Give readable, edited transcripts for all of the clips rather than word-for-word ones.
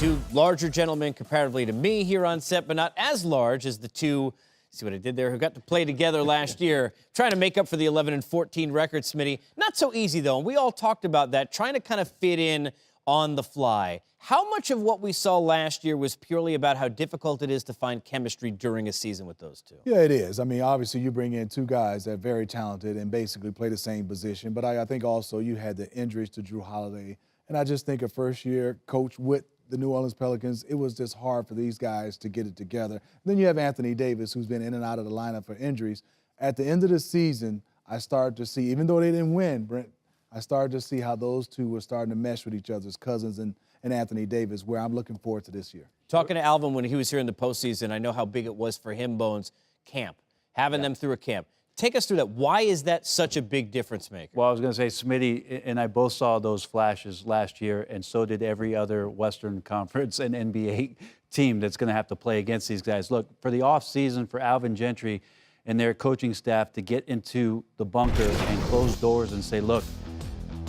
Two larger gentlemen comparatively to me here on set, but not as large as the two, see what I did there, who got to play together last year, trying to make up for the 11-14 record, Smitty. Not so easy, though, and we all talked about that, trying to kind of fit in on the fly. How much of what we saw last year was purely about how difficult it is to find chemistry during a season with those two? Yeah, it is. I mean, obviously, you bring in two guys that are very talented and basically play the same position, but I think also you had the injuries to Drew Holiday, and I just think a first-year coach with the New Orleans Pelicans, it was just hard for these guys to get it together. Then you have Anthony Davis, who's been in and out of the lineup for injuries. At the end of the season, I started to see, even though they didn't win, Brent, I started to see how those two were starting to mesh with each other's Cousins and Anthony Davis, where I'm looking forward to this year. Talking to Alvin when he was here in the postseason, I know how big it was for him, Bones, camp, having them through a camp. Take us through that. Why is that such a big difference maker? Well, I was going to say, Smitty and I both saw those flashes last year, and so did every other Western Conference and NBA team that's going to have to play against these guys. Look, for the offseason, for Alvin Gentry and their coaching staff to get into the bunker and close doors and say, look,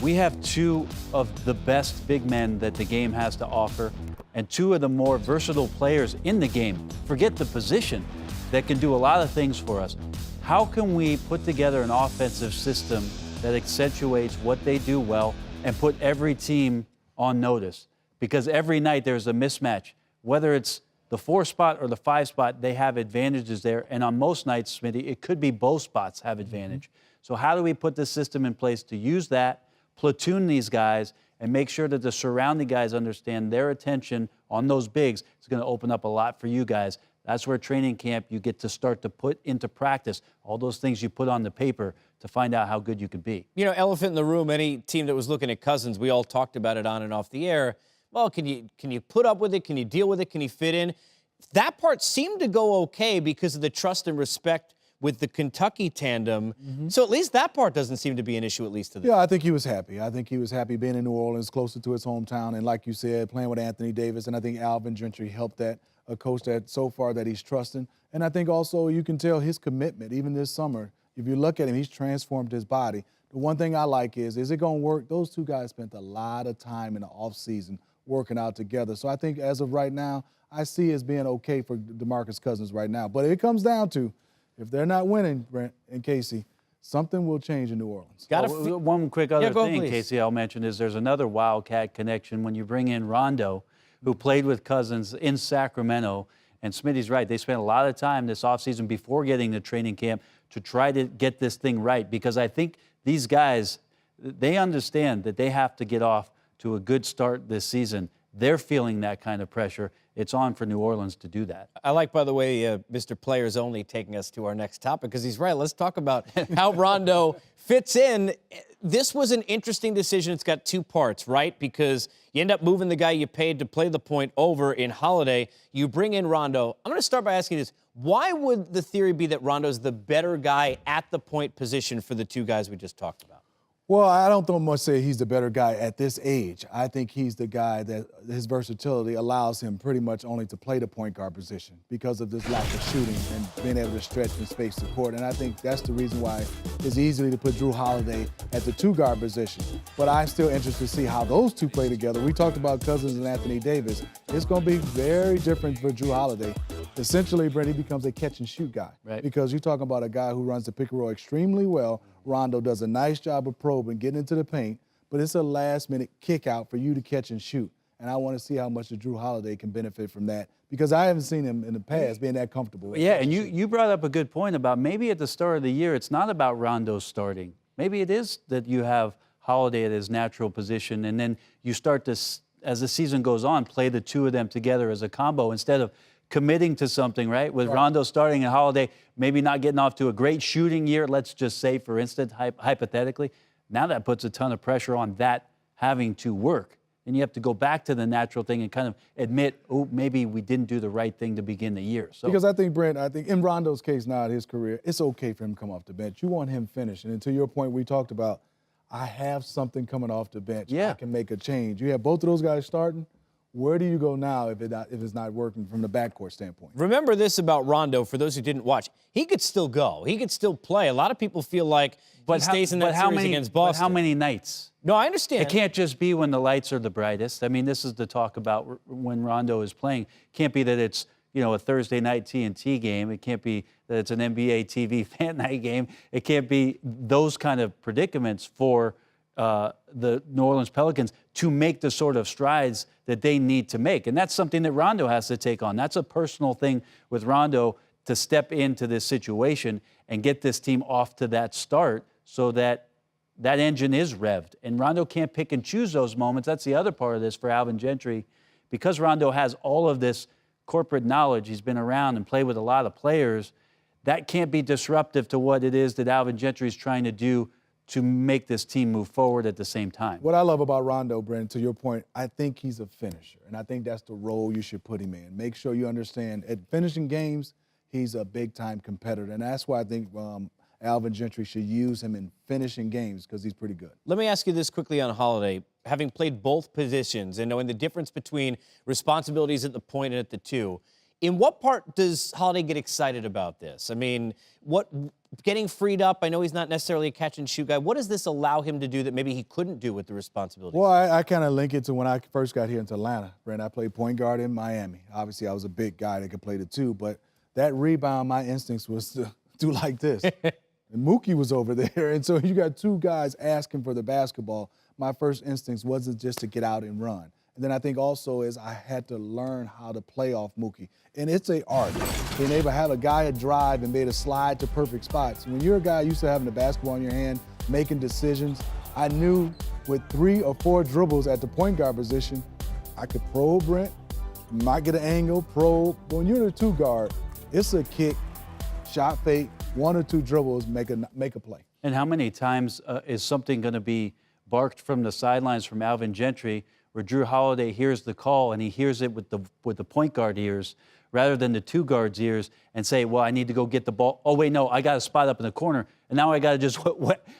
we have two of the best big men that the game has to offer and two of the more versatile players in the game. Forget the position, that can do a lot of things for us. How can we put together an offensive system that accentuates what they do well and put every team on notice? Because every night there's a mismatch. Whether it's the 4 spot or the 5 spot, they have advantages there. And on most nights, Smitty, it could be both spots have advantage. So how do we put this system in place to use that, platoon these guys, and make sure that the surrounding guys understand their attention on those bigs? It's going to open up a lot for you guys. That's where training camp, you get to start to put into practice all those things you put on the paper to find out how good you could be. You know, elephant in the room, any team that was looking at Cousins, we all talked about it on and off the air. Well, can you put up with it? Can you deal with it? Can you fit in? That part seemed to go okay because of the trust and respect with the Kentucky tandem. So at least that part doesn't seem to be an issue, at least to them. Yeah, I think he was happy. I think he was happy being in New Orleans, closer to his hometown, and like you said, playing with Anthony Davis, and I think Alvin Gentry helped that, a coach that so far that he's trusting. And I think also you can tell his commitment, even this summer. If you look at him, he's transformed his body. The one thing I like is it going to work? Those two guys spent a lot of time in the offseason working out together. So I think as of right now, I see it as being okay for DeMarcus Cousins right now. But it comes down to, if they're not winning, Brent and Casey, something will change in New Orleans. One quick other thing, please. Casey, I'll mention is there's another Wildcat connection when you bring in Rondo, who played with Cousins in Sacramento. And Smitty's right. They spent a lot of time this offseason before getting to training camp to try to get this thing right, because I think these guys, they understand that they have to get off to a good start this season. They're feeling that kind of pressure. It's on for New Orleans to do that. I like, by the way, Mr. Players Only taking us to our next topic, because he's right. Let's talk about how Rondo fits in. This was an interesting decision. It's got two parts, right? Because you end up moving the guy you paid to play the point over in Holiday. You bring in Rondo. I'm going to start by asking this. Why would the theory be that Rondo's the better guy at the point position for the two guys we just talked about? Well, I don't so much say he's the better guy at this age. I think he's the guy that his versatility allows him pretty much only to play the point guard position because of this lack of shooting and being able to stretch and space the court. And I think that's the reason why it's easy to put Drew Holiday at the 2 guard position. But I'm still interested to see how those two play together. We talked about Cousins and Anthony Davis. It's going to be very different for Drew Holiday. Essentially, Brent, he becomes a catch-and-shoot guy. Right. Because you're talking about a guy who runs the pick and roll extremely well. Rondo does a nice job of probing, getting into the paint, but it's a last-minute kick out for you to catch and shoot. And I want to see how much the Drew Holiday can benefit from that, because I haven't seen him in the past being that comfortable. Yeah, and you brought up a good point about maybe at the start of the year, it's not about Rondo starting. Maybe it is that you have Holiday at his natural position, and then you start to, as the season goes on, play the two of them together as a combo instead of committing to something, right? With Rondo starting and Holiday maybe not getting off to a great shooting year, let's just say, for instance, hypothetically. Now that puts a ton of pressure on that having to work. And you have to go back to the natural thing and kind of admit, oh, maybe we didn't do the right thing to begin the year. So, because I think, Brent, in Rondo's case now in his career, it's okay for him to come off the bench. You want him finishing. And to your point, we talked about, I have something coming off the bench. Yeah. I can make a change. You have both of those guys starting. where do you go now if it's not working from the backcourt standpoint? Remember this about Rondo, for those who didn't watch. He could still go. He could still play. A lot of people feel like he stays in that series against Boston. But how many nights? No, I understand. It can't just be when the lights are the brightest. I mean, this is the talk about when Rondo is playing. It can't be that it's, a Thursday night TNT game. It can't be that it's an NBA TV fan night game. It can't be those kind of predicaments for the New Orleans Pelicans to make the sort of strides that they need to make. And that's something that Rondo has to take on. That's a personal thing with Rondo to step into this situation and get this team off to that start so that that engine is revved. And Rondo can't pick and choose those moments. That's the other part of this for Alvin Gentry. Because Rondo has all of this corporate knowledge, he's been around and played with a lot of players, that can't be disruptive to what it is that Alvin Gentry is trying to do to make this team move forward at the same time. What I love about Rondo, Brent, to your point, I think he's a finisher. And I think that's the role you should put him in. Make sure you understand, at finishing games, he's a big-time competitor. And that's why I think Alvin Gentry should use him in finishing games because he's pretty good. Let me ask you this quickly on Holiday. Having played both positions and knowing the difference between responsibilities at the point and at the two, in what part does Holiday get excited about this? I mean, getting freed up, I know he's not necessarily a catch-and-shoot guy. What does this allow him to do that maybe he couldn't do with the responsibilities? Well, I kind of link it to when I first got here into Atlanta. Brent, I played point guard in Miami. Obviously, I was a big guy that could play the two, but that rebound, my instincts was to do like this. And Mookie was over there, and so you got two guys asking for the basketball. My first instincts wasn't just to get out and run. And then I think also is I had to learn how to play off Mookie. And it's an art, being able to have a guy a drive and be able to slide to perfect spots. When you're a guy used to having the basketball in your hand, making decisions, I knew with 3 or 4 dribbles at the point guard position, I could probe Brent, might get an angle, probe. But when you're the 2 guard, it's a kick, shot fake, 1 or 2 dribbles, make a play. And how many times is something going to be barked from the sidelines from Alvin Gentry where Drew Holiday hears the call and he hears it with the point guard ears rather than the 2 guards' ears and say, well, I need to go get the ball. Oh, wait, no, I got a spot up in the corner, and now I got to just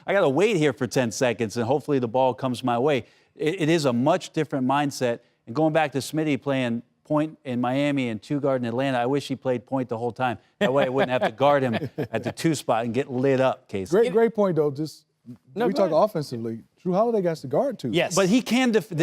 I got to wait here for 10 seconds, and hopefully the ball comes my way. It is a much different mindset. And going back to Smitty playing point in Miami and 2 guard in Atlanta, I wish he played point the whole time. That way I wouldn't have to guard him at the 2 spot and get lit up, Casey. Great point, though. We talk offensively. Drew Holiday got to guard too. Yes. But he can defend.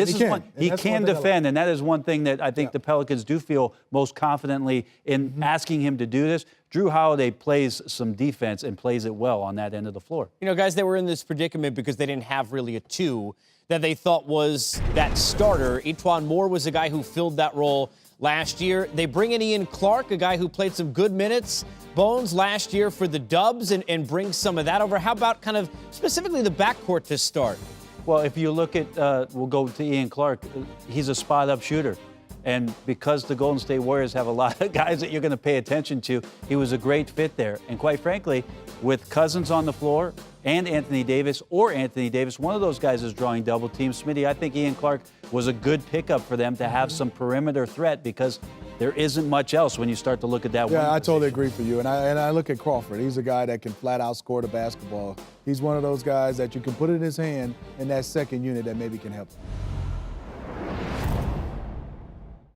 He can defend, and that is one thing that I think the Pelicans do feel most confidently in asking him to do this. Drew Holiday plays some defense and plays it well on that end of the floor. Guys, they were in this predicament because they didn't have really a 2 that they thought was that starter. E'Twaun Moore was a guy who filled that role last year. They bring in Ian Clark, a guy who played some good minutes, Bones, last year for the Dubs, and bring some of that over. How about kind of specifically the backcourt to start? Well, if you look at, we'll go to Ian Clark, he's a spot-up shooter. And because the Golden State Warriors have a lot of guys that you're going to pay attention to, he was a great fit there. And quite frankly, with Cousins on the floor and Anthony Davis, one of those guys is drawing double teams. Smitty, I think Ian Clark was a good pickup for them to have some perimeter threat because there isn't much else when you start to look at that. Yeah, I totally agree for you. And I look at Crawford. He's a guy that can flat out score the basketball. He's one of those guys that you can put in his hand in that second unit that maybe can help him.